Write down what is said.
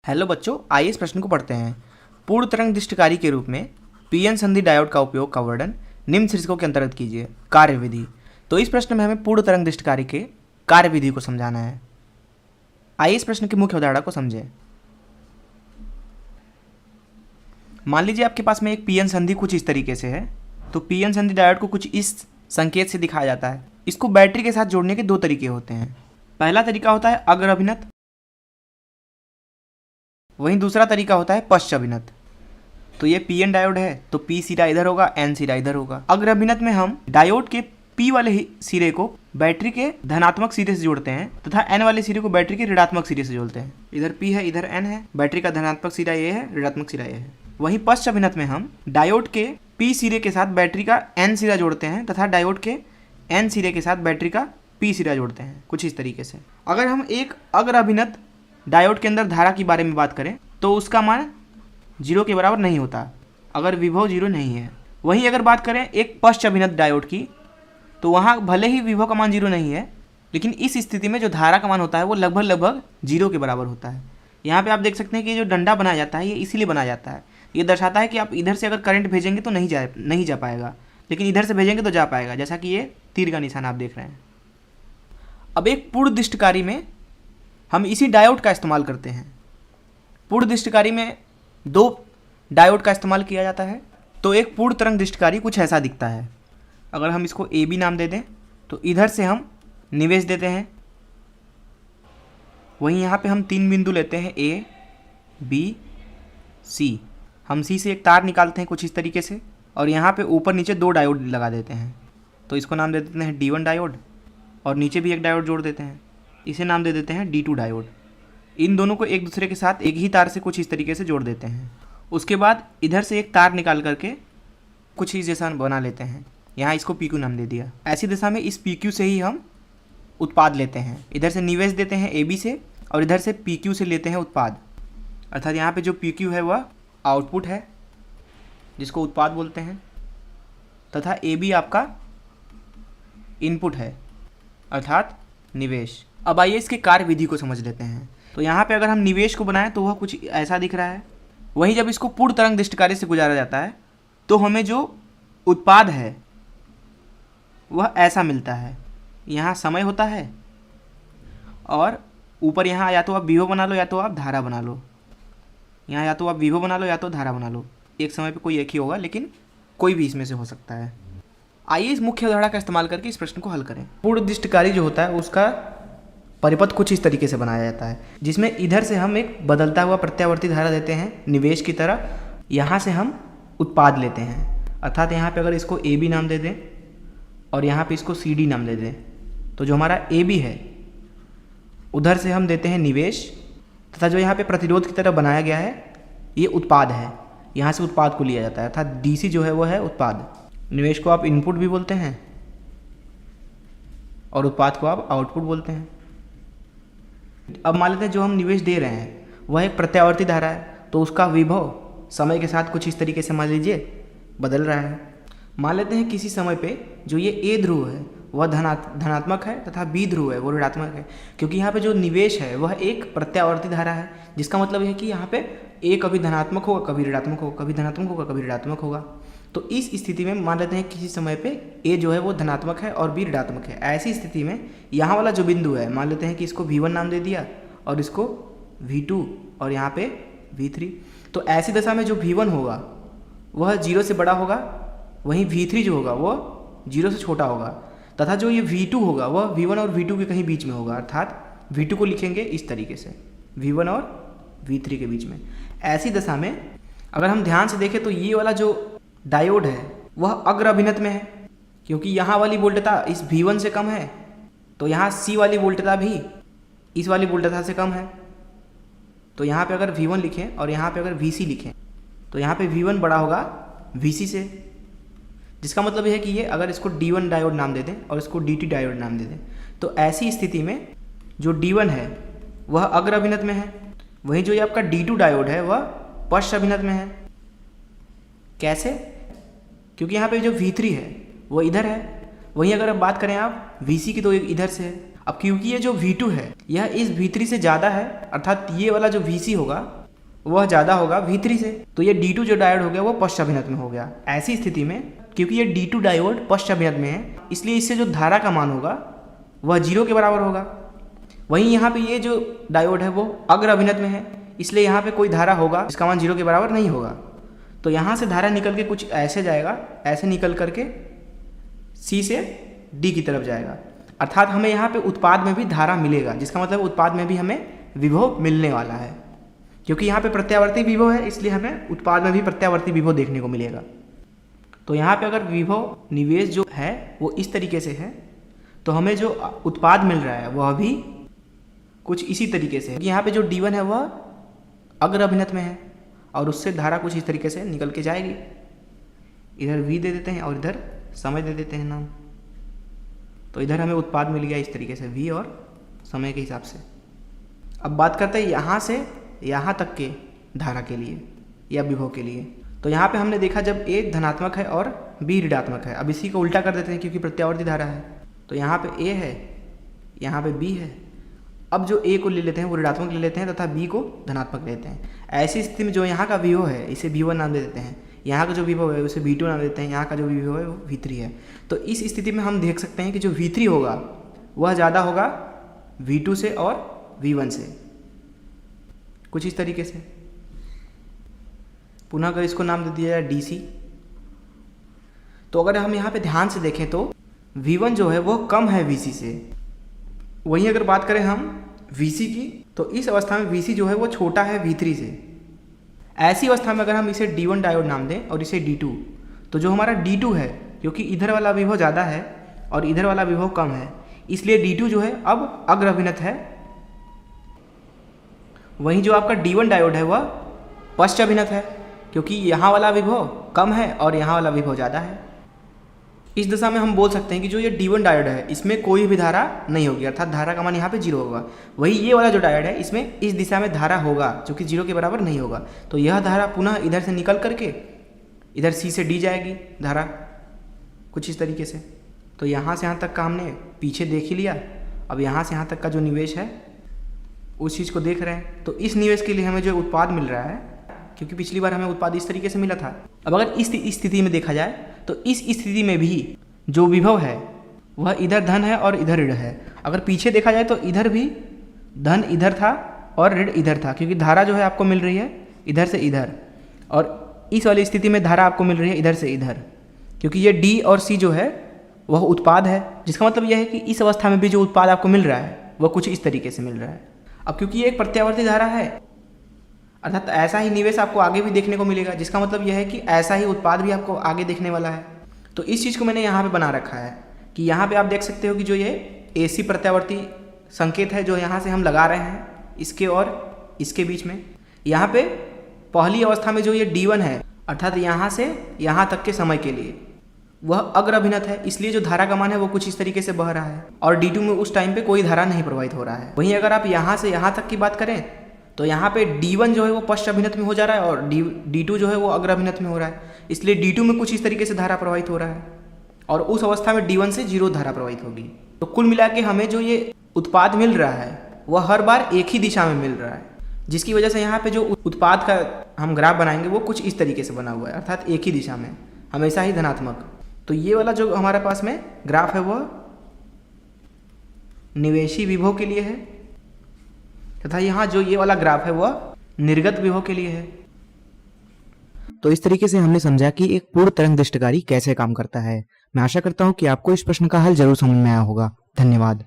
Hello बच्चों, आइए इस प्रश्न को पढ़ते हैं। पूर्ण तरंग दृष्टिकारी के रूप में पीएन संधि डायोड का उपयोग का वर्णन निम्न शीर्षकों के अंतर्गत कीजिए। कार्यविधि। तो इस प्रश्न में हमें पूर्ण तरंग दृष्टिकारी के कार्यविधि को समझाना है। आइए इस प्रश्न की मुख्य अवधारणा को समझें। मान लीजिए आपके पास में एक पीएन संधि कुछ इस तरीके से है। तो पीएन संधि डायोड को कुछ इस संकेत से दिखाया जाता है। इसको बैटरी के साथ जोड़ने के दो तरीके होते हैं। पहला तरीका होता है अग्र अभिनत, वहीं दूसरा तरीका होता है पश्च अभिनत। तो ये पीएन डायोड है तो पी सिरा इधर होगा, एन सिरा इधर होगा। अग्र अभिनत में हम डायोड के पी वाले सिरे को बैटरी के धनात्मक सिरे से जोड़ते हैं तथा एन वाले सिरे को बैटरी के ऋणात्मक सिरे से जोड़ते हैं। इधर पी है, इधर एन है, बैटरी का धनात्मक सिरा ये है, ऋणात्मक सिरा ये है। वहीं पश्च अभिनत में हम डायोड के पी सिरे के साथ बैटरी का एन सिरा जोड़ते हैं तथा डायोड के एन सिरे के साथ बैटरी का पी सिरा जोड़ते हैं, कुछ इस तरीके से। अगर हम एक अग्र अभिनत डायोड के अंदर धारा के बारे में बात करें तो उसका मान 0 के बराबर नहीं होता अगर विभव 0 नहीं है। वहीं अगर बात करें एक पश्च अभिनत डायोड की तो वहाँ भले ही विभव का मान 0 नहीं है, लेकिन इस स्थिति में जो धारा का मान होता है वो लगभग 0 के बराबर होता है। यहाँ पे आप देख सकते हैं कि जो डंडा बनाया जाता है ये इसीलिए बनाया जाता है। ये दर्शाता है कि आप इधर से अगर करंट भेजेंगे तो नहीं जा पाएगा, लेकिन इधर से भेजेंगे तो जा पाएगा, जैसा कि ये तीर का निशान आप देख रहे हैं। अब एक पूर्ण दृष्टिकारी में हम इसी डायोड का इस्तेमाल करते हैं। पूर्ण दृष्टिकारी में 2 डायोड का इस्तेमाल किया जाता है। तो एक पूर्ण तरंग दृष्टिकारी कुछ ऐसा दिखता है। अगर हम इसको ए बी नाम दे दें तो इधर से हम निवेश देते हैं। वहीं यहाँ पे हम 3 बिंदु लेते हैं, ए बी सी। हम सी से एक तार निकालते हैं कुछ इस तरीके से और यहाँ पे ऊपर नीचे 2 डायोड लगा देते हैं। तो इसको नाम दे देते हैं D1 डायोड और नीचे भी एक डायोड जोड़ देते हैं, इसे नाम दे देते हैं D2 डायोड। इन दोनों को एक दूसरे के साथ एक ही तार से कुछ इस तरीके से जोड़ देते हैं। उसके बाद इधर से एक तार निकाल करके कुछ इस जैसा बना लेते हैं। यहाँ इसको PQ नाम दे दिया। ऐसी दिशा में इस PQ से ही हम उत्पाद लेते हैं। इधर से निवेश देते हैं AB से और इधर से PQ से लेते हैं उत्पाद। अर्थात यहाँ पे जो PQ है वह आउटपुट है जिसको उत्पाद बोलते हैं तथा AB आपका इनपुट है अर्थात निवेश। अब आइए इसके कार्य विधि को समझ लेते हैं। तो यहाँ पे अगर हम निवेश को बनाएं तो वह कुछ ऐसा दिख रहा है। वहीं जब इसको पूर्ण तरंग दृष्टिकारी से गुजारा जाता है तो हमें जो उत्पाद है वह ऐसा मिलता है। यहाँ समय होता है और ऊपर यहाँ या तो आप विभव बना लो या तो आप धारा बना लो। यहाँ या तो आप विभव बना लो या तो धारा बना लो। एक समय पे कोई एक ही होगा, लेकिन कोई भी इसमें से हो सकता है। आइए इस मुख्य अवधारणा का इस्तेमाल करके इस प्रश्न को हल करें। पूर्ण दृष्टिकारी जो होता है उसका परिपथ कुछ इस तरीके से बनाया जाता है, जिसमें इधर से हम एक बदलता हुआ प्रत्यावर्ती धारा देते हैं निवेश की तरह। यहाँ से हम उत्पाद लेते हैं, अर्थात यहाँ पे अगर इसको AB नाम दे दें और यहाँ पे इसको CD नाम दे दें तो जो हमारा AB है उधर से हम देते हैं निवेश तथा जो यहाँ पे प्रतिरोध की तरह बनाया गया है ये उत्पाद है। यहाँ से उत्पाद को लिया जाता है, अर्थात DC जो है वो है उत्पाद। निवेश को आप इनपुट भी बोलते हैं और उत्पाद को आप आउटपुट बोलते हैं। अब मान लेते हैं जो हम निवेश दे रहे हैं वह एक प्रत्यावर्ती धारा है, तो उसका विभव समय के साथ कुछ इस तरीके से मान लीजिए बदल रहा है। मान लेते हैं किसी समय पे जो ये A ध्रुव है वह धनात्मक है तथा B ध्रुव है वो ऋणात्मक है, क्योंकि यहाँ पे जो निवेश है वह एक प्रत्यावर्ती धारा है, जिसका मतलब है कि यहाँ पे A कभी धनात्मक होगा, कभी ऋणात्मक होगा, कभी धनात्मक होगा, कभी ऋणात्मक होगा। तो इस स्थिति में मान लेते हैं किसी समय पे A जो है वो धनात्मक है और B ऋणात्मक है। ऐसी स्थिति में यहाँ वाला जो बिंदु है मान लेते हैं कि इसको V1 नाम दे दिया और इसको V2 और यहाँ पे V3। तो ऐसी दशा में जो V1 होगा वह 0 से बड़ा होगा, वहीं V3 जो होगा वो 0 से छोटा होगा तथा जो ये V2 होगा वह V1 और V2 के कहीं बीच में होगा। अर्थात V2 को लिखेंगे इस तरीके से, V1 और V3 के बीच में। ऐसी दशा में अगर हम ध्यान से देखें तो ये वाला जो डायोड है वह अग्र अभिनत में है, क्योंकि यहाँ वाली वोल्टता इस V1 से कम है, तो यहाँ C वाली वोल्टता भी इस वाली वोल्टता से कम है। तो यहाँ पे अगर V1 लिखें और यहाँ पे अगर VC लिखें तो यहाँ पे V1 बड़ा होगा VC से, जिसका मतलब यह है कि ये अगर इसको D1 डायोड नाम दे दें और इसको DT डायोड नाम दे दें तो ऐसी स्थिति में जो D1 है वह अग्र अभिनत में है, वहीं जो ये आपका D2 डायोड है वह पश्च अभिनत में है। कैसे? क्योंकि यहाँ पे जो V3 है वो इधर है, वहीं अगर अब बात करें आप VC की तो इधर से है। अब क्योंकि ये जो V2 है यह इस V3 से ज़्यादा है, अर्थात ये वाला जो VC होगा वह ज़्यादा होगा V3 से। तो ये D2 जो डायोड हो गया वो पश्च अभिनत में हो गया। ऐसी स्थिति में क्योंकि ये D2 डायोड पश्च अभिनत में है, इसलिए इससे जो धारा का मान होगा वह 0 के बराबर होगा। वहीं यहाँ पे ये जो डायोड है वो अग्र अभिनत में है, इसलिए यहाँ पे कोई धारा होगा इसका मान 0 के बराबर नहीं होगा। तो यहाँ से धारा निकल के कुछ ऐसे जाएगा, ऐसे निकल करके C से D की तरफ जाएगा, अर्थात हमें यहाँ पे उत्पाद में भी धारा मिलेगा, जिसका मतलब उत्पाद में भी हमें विभव मिलने वाला है। क्योंकि यहाँ पे प्रत्यावर्ती विभव है, इसलिए हमें उत्पाद में भी प्रत्यावर्ती विभव देखने को मिलेगा। तो यहाँ पे अगर विभव निवेश जो है वो इस तरीके से है, तो हमें जो उत्पाद मिल रहा है वह भी कुछ इसी तरीके से है। यहाँ पे जो D1 है वह अग्र अभिनत में है और उससे धारा कुछ इस तरीके से निकल के जाएगी। इधर V दे देते हैं और इधर समय दे देते हैं नाम। तो इधर हमें उत्पाद मिल गया इस तरीके से V और समय के हिसाब से। अब बात करते हैं यहाँ से यहाँ तक के धारा के लिए या विभव के लिए। तो यहाँ पे हमने देखा जब A धनात्मक है और B ऋणात्मक है। अब इसी को उल्टा कर देते हैं क्योंकि प्रत्यावर्ती धारा है। तो यहाँ पे A है, यहाँ पे B है। अब जो A को ले लेते हैं वो ऋणात्मक ले लेते हैं तथा B को धनात्मक लेते हैं। ऐसी स्थिति में जो यहाँ का विभव है इसे V1 नाम दे देते हैं, यहाँ का जो विभव है उसे V2 नाम देते हैं, यहाँ का जो विभव है वो V3 है। तो इस स्थिति में हम देख सकते हैं कि जो V3 होगा वह ज़्यादा होगा V2 से और V1 से, कुछ इस तरीके से। पुनः अगर इसको नाम दे दिया जाए DC, तो अगर हम यहाँ पे ध्यान से देखें तो V1 जो है वह कम है VC से। वहीं अगर बात करें हम VC की, तो इस अवस्था में VC जो है वो छोटा है V3 से। ऐसी अवस्था में अगर हम इसे D1 डायोड नाम दें और इसे D2, तो जो हमारा D2 है, क्योंकि इधर वाला विभव ज़्यादा है और इधर वाला विभव कम है, इसलिए D2 जो है अब अग्र अभिनत है। वहीं जो आपका D1 डायोड है वह पश्च अभिनत है, क्योंकि यहाँ वाला विभव कम है और यहाँ वाला विभव ज़्यादा है। इस दशा में हम बोल सकते हैं कि जो ये D1 डायोड है इसमें कोई भी धारा नहीं होगी, अर्थात धारा का मान यहाँ पे 0 होगा। वही ये वाला जो डायोड है इसमें इस दिशा में धारा होगा जो कि 0 के बराबर नहीं होगा। तो यह धारा पुनः इधर से निकल करके इधर C से D जाएगी धारा, कुछ इस तरीके से। तो यहाँ से यहाँ तक का हमने पीछे देख ही लिया। अब यहाँ से यहाँ तक का जो निवेश है उस चीज़ को देख रहे हैं। तो इस निवेश के लिए हमें जो उत्पाद मिल रहा है, क्योंकि पिछली बार हमें उत्पाद इस तरीके से मिला था। अब अगर इस स्थिति में देखा जाए तो इस स्थिति में भी जो विभव है वह इधर धन है और इधर ऋण है। अगर पीछे देखा जाए तो इधर भी धन इधर था और ऋण इधर था, क्योंकि धारा जो है आपको मिल रही है इधर से इधर, और इस वाली स्थिति में धारा आपको मिल रही है इधर से इधर, क्योंकि ये D और C जो है वह उत्पाद है। जिसका मतलब यह है कि इस अवस्था में भी जो उत्पाद आपको मिल रहा है वह कुछ इस तरीके से मिल रहा है। अब क्योंकि ये एक प्रत्यावर्ती धारा है, अर्थात ऐसा ही निवेश आपको आगे भी देखने को मिलेगा, जिसका मतलब यह है कि ऐसा ही उत्पाद भी आपको आगे देखने वाला है। तो इस चीज़ को मैंने यहाँ पे बना रखा है कि यहाँ पे आप देख सकते हो कि जो ये AC प्रत्यावर्ती संकेत है जो यहाँ से हम लगा रहे हैं इसके और इसके बीच में, यहाँ पे पहली अवस्था में जो ये D1 है, अर्थात यहाँ से यहाँ तक के समय के लिए वह अग्र अभिनत है, इसलिए जो धारा का मान है वो कुछ इस तरीके से बह रहा है। और D2 में उस टाइम पे कोई धारा नहीं प्रवाहित हो रहा है। वहीं अगर आप यहाँ से यहाँ तक की बात करें तो यहाँ पे D1 जो है वो पश्च अभिनत में हो जा रहा है और D2 जो है वो अग्र अभिनत में हो रहा है, इसलिए D2 में कुछ इस तरीके से धारा प्रवाहित हो रहा है और उस अवस्था में D1 से 0 धारा प्रवाहित होगी। तो कुल मिला के हमें जो ये उत्पाद मिल रहा है वह हर बार एक ही दिशा में मिल रहा है, जिसकी वजह से यहाँ पे जो उत्पाद का हम ग्राफ बनाएंगे वो कुछ इस तरीके से बना हुआ है, अर्थात एक ही दिशा में, हमेशा ही धनात्मक। तो ये वाला जो हमारे पास में ग्राफ है वह निवेशी विभव के लिए है, तथा यहाँ जो ये वाला ग्राफ है वह निर्गत विभव के लिए है। तो इस तरीके से हमने समझा कि एक पूर्ण तरंग दृष्टिकारी कैसे काम करता है। मैं आशा करता हूँ कि आपको इस प्रश्न का हल जरूर समझ में आया होगा। धन्यवाद।